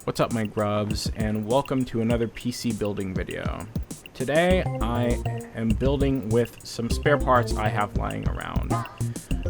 What's up, my grubs, and welcome to another PC building video. Today I am building with some spare parts I have lying around.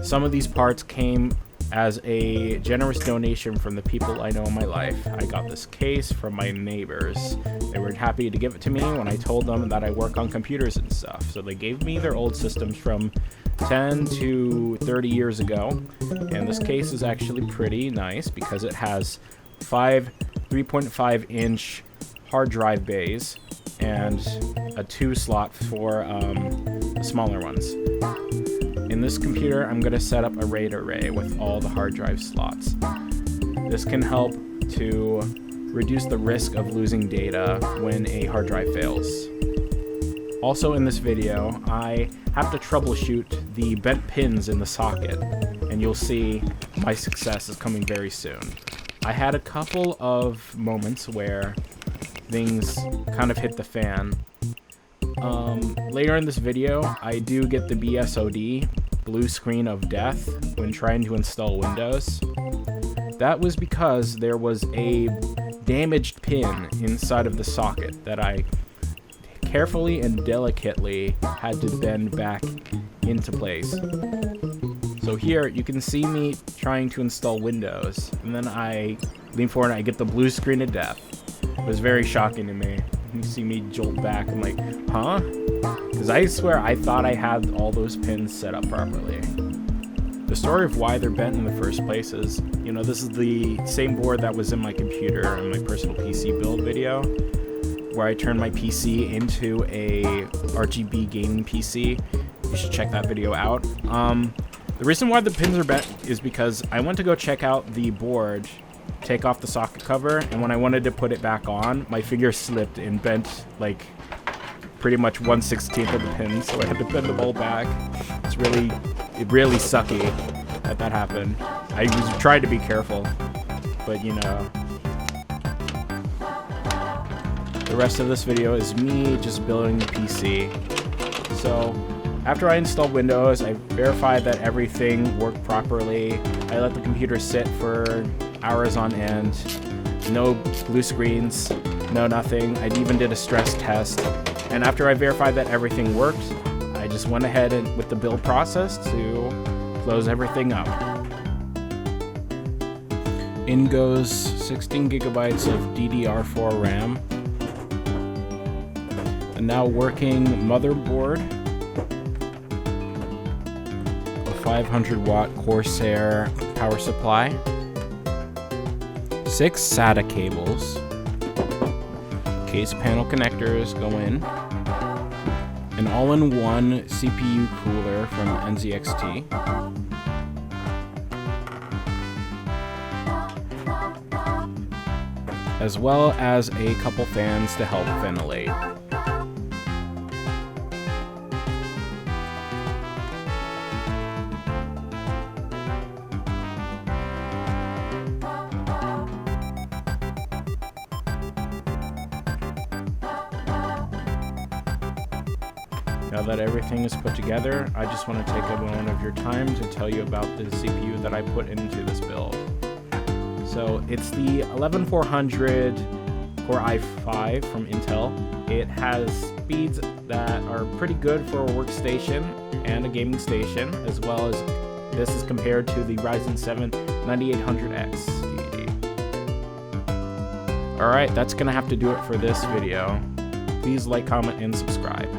Some of these parts came as a generous donation from the people I know in my life. I got this case from my neighbors. They were happy to give it to me when I told them that I work on computers and stuff. So they gave me their old systems from 10 to 30 years ago. And this case is actually pretty nice because it has 5 3.5-inch hard drive bays and a 2 slot for the smaller ones. In this computer, I'm going to set up a RAID array with all the hard drive slots. This can help to reduce the risk of losing data when a hard drive fails. Also in this video, I have to troubleshoot the bent pins in the socket, and you'll see my success is coming very soon. I had a couple of moments where things kind of hit the fan. Later in this video, I do get the BSOD, blue screen of death, when trying to install Windows. That was because there was a damaged pin inside of the socket that I carefully and delicately had to bend back into place. So here you can see me trying to install Windows, and then I lean forward and I get the blue screen of death. It was very shocking to me. You see me jolt back. I'm like, huh? Because I swear I thought I had all those pins set up properly. The story of why they're bent in the first place is, this is the same board that was in my computer in my personal PC build video, where I turned my PC into a RGB gaming PC. You should check that video out. The reason why the pins are bent is because I went to go check out the board, take off the socket cover, and when I wanted to put it back on, my finger slipped and bent like pretty much 1/16 of the pins, so I had to bend them all back. It's really sucky that happened. I was trying to be careful, but the rest of this video is me just building the PC. So after I installed Windows, I verified that everything worked properly. I let the computer sit for hours on end. No blue screens, no nothing. I even did a stress test. And after I verified that everything worked, I just went ahead and with the build process to close everything up. In goes 16 gigabytes of DDR4 RAM. A now working motherboard. A 500-watt Corsair power supply. 6 SATA cables. Case panel connectors go in. An all-in-one CPU cooler from NZXT. As well as a couple fans to help ventilate. Now that everything is put together, I just want to take a moment of your time to tell you about the CPU that I put into this build. So it's the 11400 Core i5 from Intel. It has speeds that are pretty good for a workstation and a gaming station, as well as this is compared to the Ryzen 7 9800X TD. Alright, that's going to have to do it for this video. Please like, comment, and subscribe.